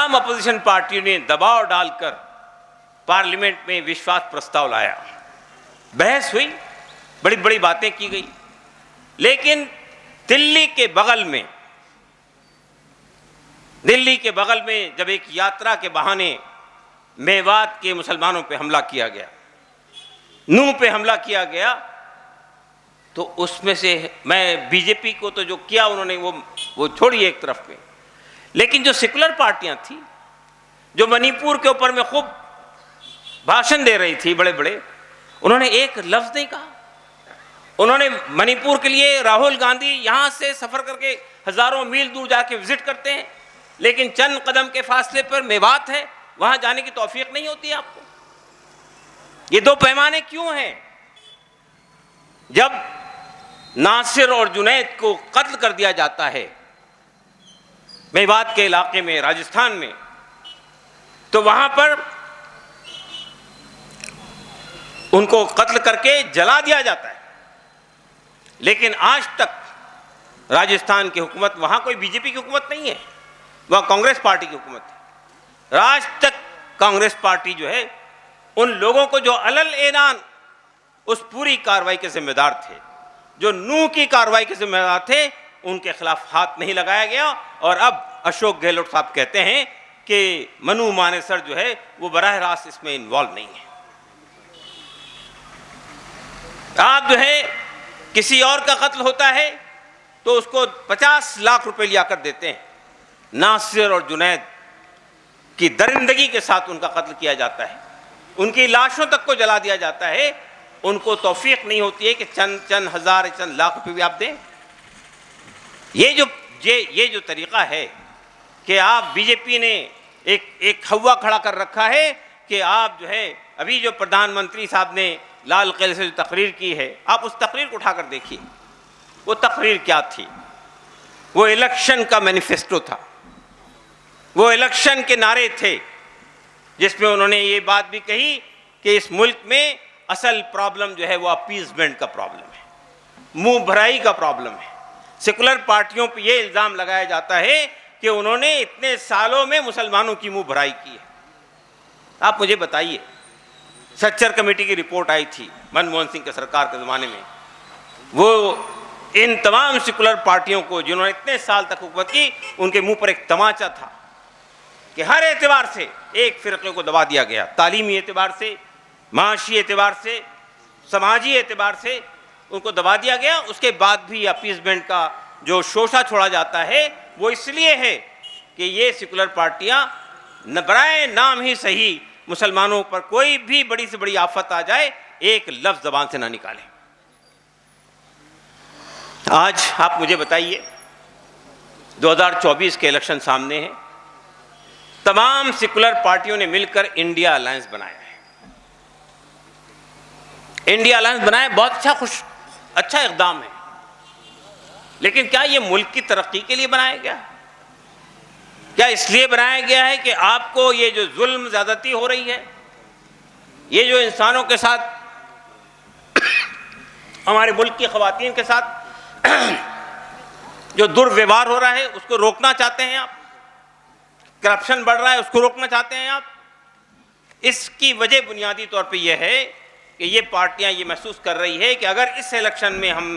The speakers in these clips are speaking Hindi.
तमाम अपोजिशन पार्टियों ने दबाव डालकर पार्लियामेंट में विश्वास प्रस्ताव लाया, बहस हुई, बड़ी बड़ी बातें की गई, लेकिन दिल्ली के बगल में जब एक यात्रा के बहाने मेवात के मुसलमानों पे हमला किया गया, नूह पे हमला किया गया, तो उसमें से मैं बीजेपी को तो जो किया उन्होंने वो छोड़ी एक तरफ में, लेकिन जो सेकुलर पार्टियां थी जो मणिपुर के ऊपर में खूब भाषण दे रही थी बड़े बड़े, उन्होंने एक लफ्ज नहीं कहा। उन्होंने मणिपुर के लिए राहुल गांधी यहां से सफर करके हजारों मील दूर जाके विजिट करते हैं, लेकिन चंद कदम के फासले पर मेवात है, वहां जाने की तौफीक नहीं होती आपको। ये दो पैमाने क्यों हैं? जब नासिर और जुनैद को कत्ल कर दिया जाता है मेवात के इलाके में, राजस्थान में, तो वहां पर उनको कत्ल करके जला दिया जाता है, लेकिन आज तक राजस्थान की हुकूमत, वहां कोई बीजेपी की हुकूमत नहीं है, वह कांग्रेस पार्टी की हुकूमत है। आज तक कांग्रेस पार्टी जो है उन लोगों को जो अलल ऐलान उस पूरी कार्रवाई के जिम्मेदार थे, जो नूह की कार्रवाई के जिम्मेदार थे, उनके खिलाफ हाथ नहीं लगाया गया। और अब अशोक गहलोत साहब कहते हैं कि मनु मानेसर जो है वो बराह रास्त इसमें इन्वॉल्व नहीं है। आप जो है किसी और का कत्ल होता है तो उसको 50 लाख रुपए लिया कर देते हैं। नासिर और जुनैद की दरिंदगी के साथ उनका कत्ल किया जाता है, उनकी लाशों तक को जला दिया जाता है, उनको तौफीक नहीं होती है कि चंद हजार चंद लाख रुपए भी आप दें। ये जो तरीका है कि आप बीजेपी ने एक हवा खड़ा कर रखा है कि आप जो है अभी जो प्रधानमंत्री साहब ने लाल किले से जो तकरीर की है, आप उस तकरीर को उठाकर देखिए। वो तकरीर क्या थी? वो इलेक्शन का मैनिफेस्टो था, वो इलेक्शन के नारे थे, जिसमें उन्होंने ये बात भी कही कि इस मुल्क में असल प्रॉब्लम जो है वो अपीजमेंट का प्रॉब्लम है, मुंह भराई का प्रॉब्लम है। सेकुलर पार्टियों पर यह इल्ज़ाम लगाया जाता है कि उन्होंने इतने सालों में मुसलमानों की मुंह भराई की है। आप मुझे बताइए, सच्चर कमेटी की रिपोर्ट आई थी मनमोहन सिंह के सरकार के ज़माने में, वो इन तमाम सेकुलर पार्टियों को जिन्होंने इतने साल तक हुकूमत की, उनके मुंह पर एक तमाचा था कि हर एतबार से एक फ़िरक़े को दबा दिया गया, तालीमी एतबार से, माशी एतबार से, समाजी एतबार से उनको दबा दिया गया। उसके बाद भी अपीजमेंट का जो शोषा छोड़ा जाता है वो इसलिए है कि ये सेकुलर पार्टियां न बराए नाम ही सही मुसलमानों पर कोई भी बड़ी से बड़ी आफत आ जाए एक लफ्ज़ ज़बान से ना निकालें। आज आप मुझे बताइए, 2024 के इलेक्शन सामने हैं, तमाम सेकुलर पार्टियों ने मिलकर इंडिया अलायंस बनाया है। इंडिया अलायंस बनाया, बहुत अच्छा इक़दाम है, लेकिन क्या ये मुल्क की तरक्की के लिए बनाया गया? क्या इसलिए बनाया गया है कि आपको ये जो जुल्म ज़्यादती हो रही है, ये जो इंसानों के साथ, हमारे मुल्क की ख़वातीन के साथ जो दुर्व्यवहार हो रहा है, उसको रोकना चाहते हैं आप? करप्शन बढ़ रहा है, उसको रोकना चाहते हैं आप? इसकी वजह बुनियादी तौर पे यह है कि ये पार्टियां ये महसूस कर रही है कि अगर इस इलेक्शन में हम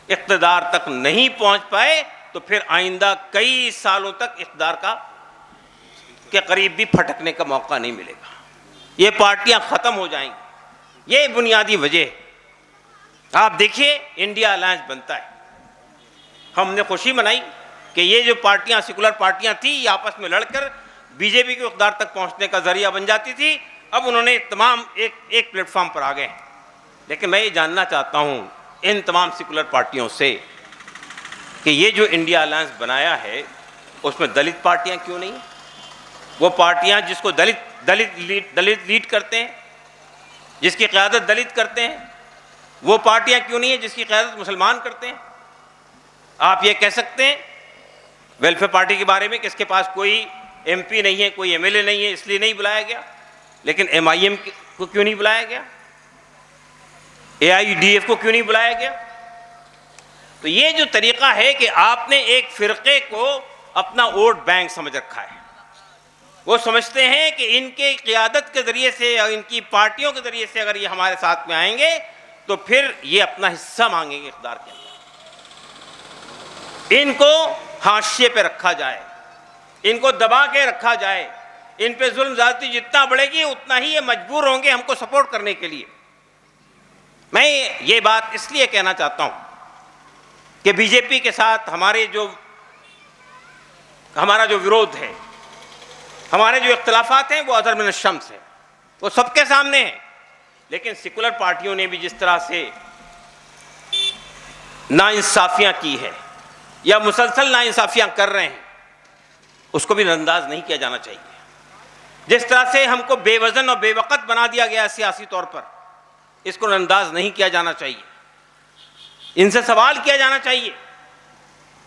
इक़्तिदार तक नहीं पहुंच पाए तो फिर आइंदा कई सालों तक इक़्तिदार के करीब भी फटकने का मौका नहीं मिलेगा, ये पार्टियां ख़त्म हो जाएंगी। ये बुनियादी वजह है। आप देखिए, इंडिया अलायंस बनता है, हमने खुशी मनाई कि ये जो पार्टियां सेकुलर पार्टियां थी, ये आपस में लड़कर बीजेपी के इक़्तिदार तक पहुंचने का जरिया बन जाती थी। अब उन्होंने तमाम एक प्लेटफॉर्म पर आ गए। लेकिन मैं ये जानना चाहता हूं इन तमाम सेकुलर पार्टियों से कि ये जो इंडिया अलायंस बनाया है उसमें दलित पार्टियां क्यों नहीं? वो पार्टियां जिसको दलित लीड करते हैं, जिसकी क़यादत दलित करते हैं, वो पार्टियां क्यों नहीं है जिसकी क़यादत मुसलमान करते हैं? आप ये कह सकते हैं वेलफेयर पार्टी के बारे में कि इसके पास कोई एमपी नहीं है, कोई एमएलए नहीं है, इसलिए नहीं बुलाया गया, लेकिन एमआईएम को क्यों नहीं बुलाया गया? एआईयूडीएफ को क्यों नहीं बुलाया गया? तो ये जो तरीका है कि आपने एक फ़िरक़े को अपना वोट बैंक समझ रखा है, वो समझते हैं कि इनके क़ियादत के ज़रिए से और इनकी पार्टियों के ज़रिए से अगर ये हमारे साथ में आएंगे तो फिर ये अपना हिस्सा मांगेंगे इक़्तिदार के अंदर। इनको हाशिए पे रखा जाए, इनको दबा के रखा जाए, इन पे जुल्म ज़्यादती जितना बढ़ेगी उतना ही ये मजबूर होंगे हमको सपोर्ट करने के लिए। मैं ये बात इसलिए कहना चाहता हूँ कि बीजेपी के साथ हमारा जो विरोध है, हमारे जो इख्तिलाफात हैं, वो अदर मिन शम्स है, वो सबके सामने है। लेकिन सेकुलर पार्टियों ने भी जिस तरह से नाइंसाफियां की है या मुसलसल नाइंसाफियां कर रहे हैं, उसको भी नजरअंदाज नहीं किया जाना चाहिए। जिस तरह से हमको बेवजन और बेवकत बना दिया गया सियासी तौर पर, इसको नजरअंदाज नहीं किया जाना चाहिए। इनसे सवाल किया जाना चाहिए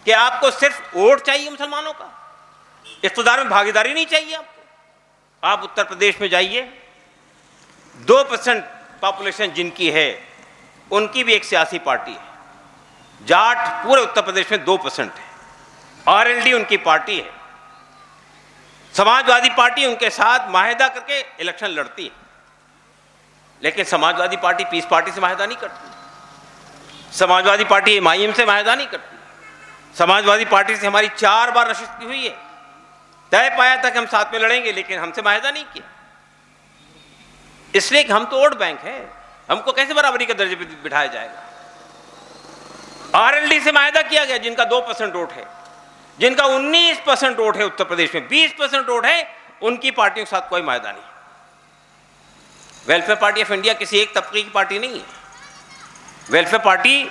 कि आपको सिर्फ वोट चाहिए मुसलमानों का, इक़्तिदार में भागीदारी नहीं चाहिए आपको। आप उत्तर प्रदेश में जाइए, 2% पॉपुलेशन जिनकी है उनकी भी एक सियासी पार्टी है। जाट पूरे उत्तर प्रदेश में 2% है, आरएलडी उनकी पार्टी है। समाजवादी पार्टी उनके साथ माहिदा करके इलेक्शन लड़ती है, लेकिन समाजवादी पार्टी पीस पार्टी से माहिदा नहीं करती, समाजवादी पार्टी एमआईएम से माहिदा नहीं करती। समाजवादी पार्टी से हमारी 4 बार नशिस्त हुई है, तय पाया था कि हम साथ में लड़ेंगे, लेकिन हमसे माहिदा नहीं किया, इसलिए कि हम तो वोट बैंक हैं, हमको कैसे बराबरी के दर्जे पर बिठाया जाएगा। आरएलडी से माहिदा किया गया, जिनका 2% वोट है, जिनका 19% वोट है उत्तर प्रदेश में, 20% वोट है, उनकी पार्टियों के साथ कोई माहिदा नहीं। वेलफेयर पार्टी ऑफ इंडिया किसी एक तबके की पार्टी नहीं है। वेलफेयर पार्टी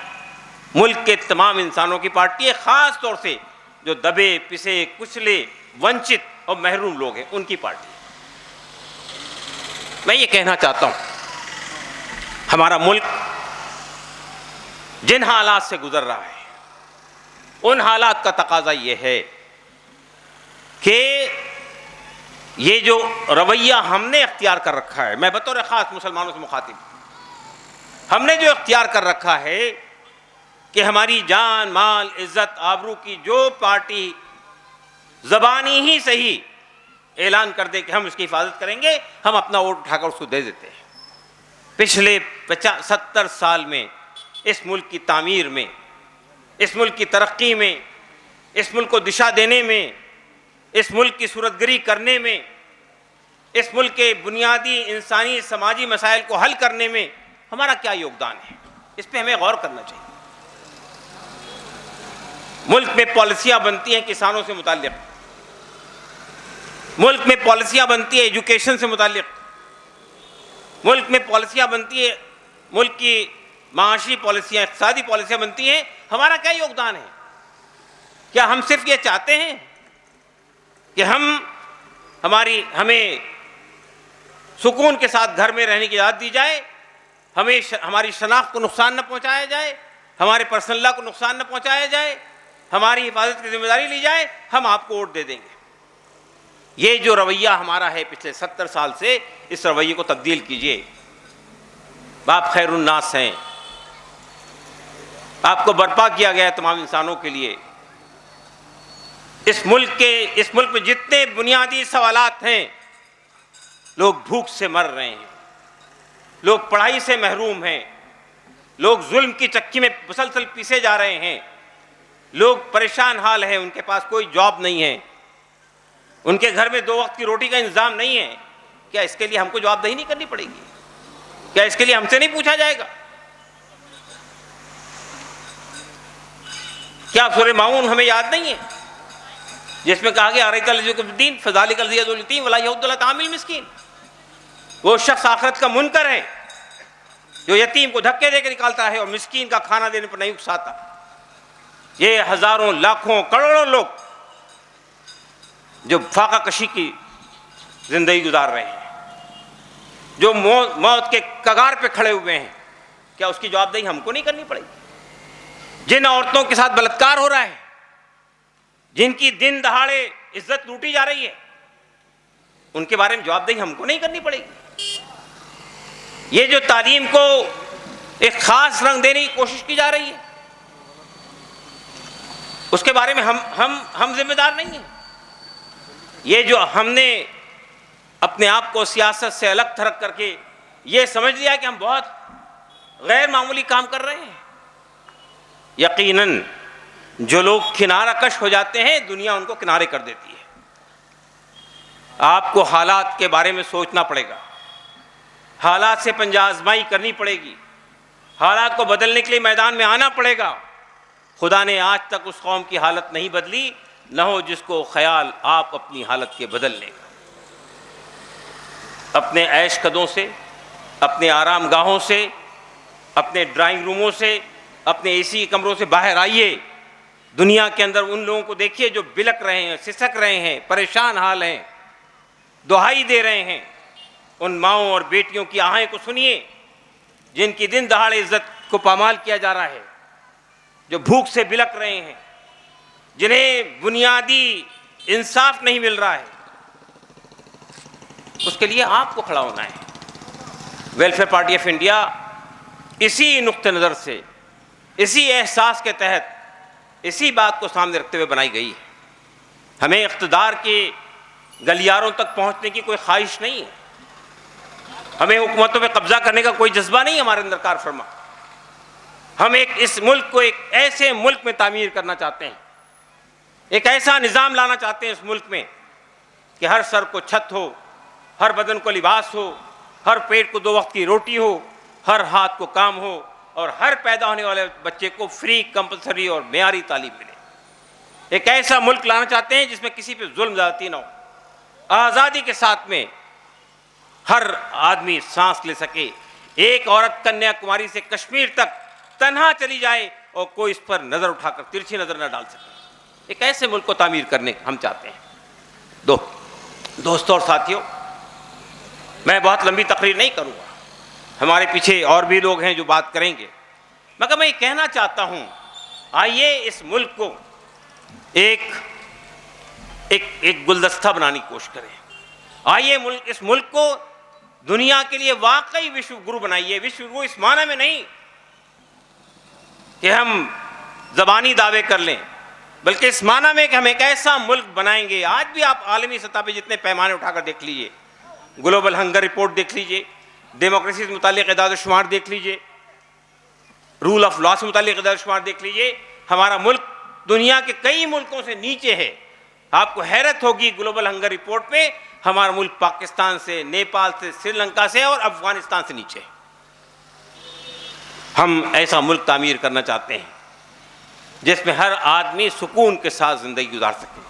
मुल्क के तमाम इंसानों की पार्टी है, खास तौर से जो दबे पिसे कुचले वंचित और महरूम लोग हैं उनकी पार्टी। मैं ये कहना चाहता हूं, हमारा मुल्क जिन हालात से गुजर रहा है, उन हालात का तकाजा ये है कि ये जो रवैया हमने अख्तियार कर रखा है, मैं बतौर ख़ास मुसलमानों से मुखातिब, हमने जो अख्तियार कर रखा है कि हमारी जान माल इज़्ज़त आबरू की जो पार्टी ज़बानी ही सही ऐलान कर दे कि हम इसकी हिफाजत करेंगे, हम अपना वोट उठाकर उसको दे देते हैं। पिछले 70 साल में इस मुल्क की तामीर में, इस मुल्क की तरक्की में, इस मुल्क को दिशा देने में, इस मुल्क की सूरतगरी करने में, इस मुल्क के बुनियादी इंसानी समाजी मसाइल को हल करने में हमारा क्या योगदान है, इस पर हमें गौर करना चाहिए। मुल्क में पॉलिसियाँ बनती हैं किसानों से मुताल्लिक़, मुल्क में पॉलिसियाँ बनती है एजुकेशन से मुताल्लिक़, मुल्क में पॉलिसियाँ बनती है, मुल्क की माशी पॉलिसियाँ, इक़्तिसादी पॉलिसियाँ बनती हैं, हमारा क्या योगदान है? क्या हम सिर्फ ये चाहते हैं कि हमें सुकून के साथ घर में रहने की इजाज़त दी जाए, हमें हमारी शनाख्त को नुकसान न पहुँचाया जाए, हमारे पर्सनल लॉ को नुकसान न पहुँचाया जाए, हमारी हिफाजत की जिम्मेदारी ली जाए, हम आपको वोट दे देंगे? ये जो रवैया हमारा है पिछले 70 साल से, इस रवैये को तब्दील कीजिए। आप खैरुन्नास हैं, आपको बर्पा किया गया है तमाम इंसानों के लिए। इस मुल्क में जितने बुनियादी सवालात हैं, लोग भूख से मर रहे हैं, लोग पढ़ाई से महरूम हैं, लोग जुल्म की चक्की में मुसलसल पीसे जा रहे हैं, लोग परेशान हाल हैं, उनके पास कोई जॉब नहीं है, उनके घर में 2 वक्त की रोटी का इंतजाम नहीं है। क्या इसके लिए हमको जवाबदेही नहीं करनी पड़ेगी? क्या इसके लिए हमसे नहीं पूछा जाएगा? क्या सूरह माऊन हमें याद नहीं है, जिसमें कहा गया अरैतल्लज़ीकुद्दीन फ़ज़ालिकल ज़ियदुल यतीम वला यहुद्दु अला तामिल मिस्कीन? वो शख्स आखिरत का मुनकर है जो यतीम को धक्के देकर निकालता है और मिस्कीन का खाना देने पर नहीं उकसाता। ये हजारों लाखों करोड़ों लोग जो फाका कशी की जिंदगी गुजार रहे हैं, जो मौत के कगार पे खड़े हुए हैं, क्या उसकी जवाबदेही हमको नहीं करनी पड़ेगी? जिन औरतों के साथ बलात्कार हो रहा है, जिनकी दिन दहाड़े इज्जत लूटी जा रही है, उनके बारे में जवाबदेही हमको नहीं करनी पड़ेगी? ये जो तालीम को एक खास रंग देने की कोशिश की जा रही है, उसके बारे में हम जिम्मेदार नहीं हैं। ये जो हमने अपने आप को सियासत से अलग थलग करके ये समझ लिया कि हम बहुत गैर मामूली काम कर रहे हैं। यकीनन जो लोग किनारा कश हो जाते हैं, दुनिया उनको किनारे कर देती है। आपको हालात के बारे में सोचना पड़ेगा, हालात से पंजा आजमाई करनी पड़ेगी, हालात को बदलने के लिए मैदान में आना पड़ेगा। खुदा ने आज तक उस कौम की हालत नहीं बदली, न हो जिसको ख्याल आप अपनी हालत के बदलने का। अपने ऐश कदों से, अपने आराम गाहों से, अपने ड्राइंग रूमों से, अपने एसी कमरों से बाहर आइए। दुनिया के अंदर उन लोगों को देखिए जो बिलक रहे हैं, सिसक रहे हैं, परेशान हाल हैं, दुहाई दे रहे हैं। उन माओं और बेटियों की आहें को सुनिए जिनकी दिन दहाड़े इज्जत को पामाल किया जा रहा है, जो भूख से बिलक रहे हैं, जिन्हें बुनियादी इंसाफ नहीं मिल रहा है। उसके लिए आपको खड़ा होना है। वेलफेयर पार्टी ऑफ इंडिया इसी नुक्ते नज़र से, इसी एहसास के तहत, इसी बात को सामने रखते हुए बनाई गई है। हमें इख्तिदार के गलियारों तक पहुंचने की कोई ख्वाहिश नहीं है, हमें हुकूमतों पे कब्जा करने का कोई जज्बा नहीं हमारे अंदर कार फरमा। हम इस मुल्क को एक ऐसे मुल्क में तामीर करना चाहते हैं, एक ऐसा निज़ाम लाना चाहते हैं इस मुल्क में कि हर सर को छत हो, हर बदन को लिबास हो, हर पेट को 2 वक्त की रोटी हो, हर हाथ को काम हो और हर पैदा होने वाले बच्चे को फ्री, कंपलसरी और मेयारी तालीम मिले। एक ऐसा मुल्क लाना चाहते हैं जिसमें किसी पे जुल्म ज़्यादती ना हो, आज़ादी के साथ में हर आदमी सांस ले सके। एक औरत कन्याकुमारी से कश्मीर तक तन्हा चली जाए और कोई इस पर नज़र उठाकर तिरछी नज़र न डाल सके। एक ऐसे मुल्क को तामीर करने हम चाहते हैं। दोस्तों और साथियों, मैं बहुत लंबी तकरीर नहीं करूँगा, हमारे पीछे और भी लोग हैं जो बात करेंगे, मगर मैं ये कहना चाहता हूँ, आइए इस मुल्क को एक गुलदस्ता बनाने की कोशिश करें। आइए इस मुल्क को दुनिया के लिए वाकई विश्व गुरु बनाइए। विश्व गुरु इस माने में नहीं कि हम ज़बानी दावे कर लें, बल्कि इस माना में कि हम एक ऐसा मुल्क बनाएंगे। आज भी आप आलमी सतह पर जितने पैमाने उठाकर देख लीजिए, ग्लोबल हंगर रिपोर्ट देख लीजिए, डेमोक्रेसी से मुतालिक इदाद-ओ-शुमार देख लीजिए, रूल ऑफ लॉ से मुतालिक इदाद-ओ-शुमार देख लीजिए, हमारा मुल्क दुनिया के कई मुल्कों से नीचे है। आपको हैरत होगी ग्लोबल हंगर रिपोर्ट पे हमारा मुल्क पाकिस्तान से, नेपाल से, श्रीलंका से और अफगानिस्तान से नीचे है। हम ऐसा मुल्क तामीर करना चाहते हैं जिसमें हर आदमी सुकून के साथ ज़िंदगी गुजार सके,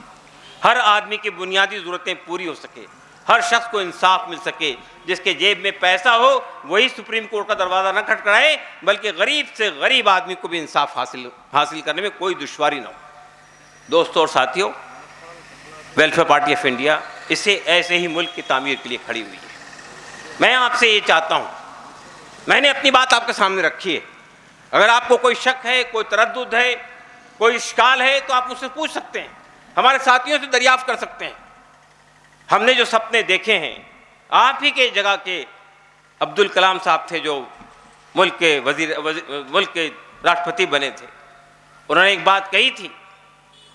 हर आदमी की बुनियादी ज़रूरतें पूरी हो सके, हर शख्स को इंसाफ मिल सके। जिसके जेब में पैसा हो वही सुप्रीम कोर्ट का दरवाज़ा न खटखटाए, बल्कि गरीब से गरीब आदमी को भी इंसाफ हासिल करने में कोई दुश्वारी ना हो। दोस्तों और साथियों, वेलफेयर पार्टी ऑफ इंडिया इसे ऐसे ही मुल्क की तामीर के लिए खड़ी हुई है। मैं आपसे ये चाहता हूँ, मैंने अपनी बात आपके सामने रखी है, अगर आपको कोई शक है, कोई तरद्दुद है, कोई इश्काल है तो आप मुझसे पूछ सकते हैं, हमारे साथियों से दरियाफ्त कर सकते हैं। हमने जो सपने देखे हैं, आप ही के जगह के अब्दुल कलाम साहब थे जो मुल्क के राष्ट्रपति बने थे, उन्होंने एक बात कही थी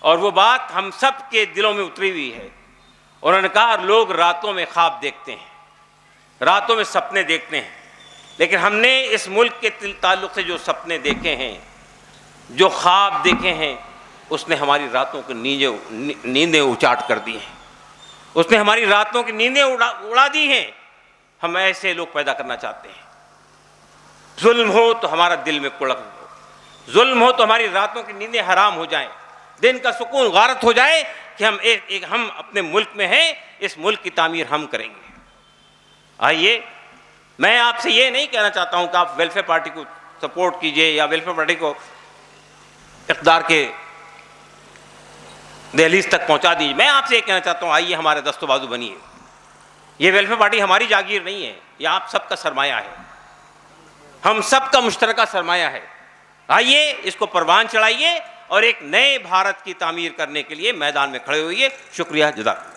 और वो बात हम सब के दिलों में उतरी हुई है। उन्होंने कहा, लोग रातों में ख्वाब देखते हैं, रातों में सपने देखते हैं, लेकिन हमने इस मुल्क के ताल्लुक़ से जो सपने देखे हैं, जो ख्वाब देखे हैं, उसने हमारी रातों की नींदें उचाट कर दी हैं, उसने हमारी रातों की नींदें उड़ा दी हैं। हम ऐसे लोग पैदा करना चाहते हैं। जुल्म हो तो हमारा दिल में कुड़क हो, जुल्म हो तो हमारी रातों की नींदें हराम हो जाएं, दिन का सुकून गारत हो जाए कि हम अपने मुल्क में हैं, इस मुल्क की तामीर हम करेंगे। आइए, मैं आपसे ये नहीं कहना चाहता हूँ कि आप वेलफेयर पार्टी को सपोर्ट कीजिए या वेलफेयर पार्टी को इक़्तिदार के दहलीज तक पहुँचा दीजिए। मैं आपसे ये कहना चाहता हूँ, आइए हमारे दस्तो बाजू बनिए। ये वेलफेयर पार्टी हमारी जागीर नहीं है, ये आप सबका सरमाया है, हम सबका मुश्तरका सरमाया है। आइए इसको परवान चढ़ाइए और एक नए भारत की तामीर करने के लिए मैदान में खड़े होइए। शुक्रिया, जज़ाकल्लाह।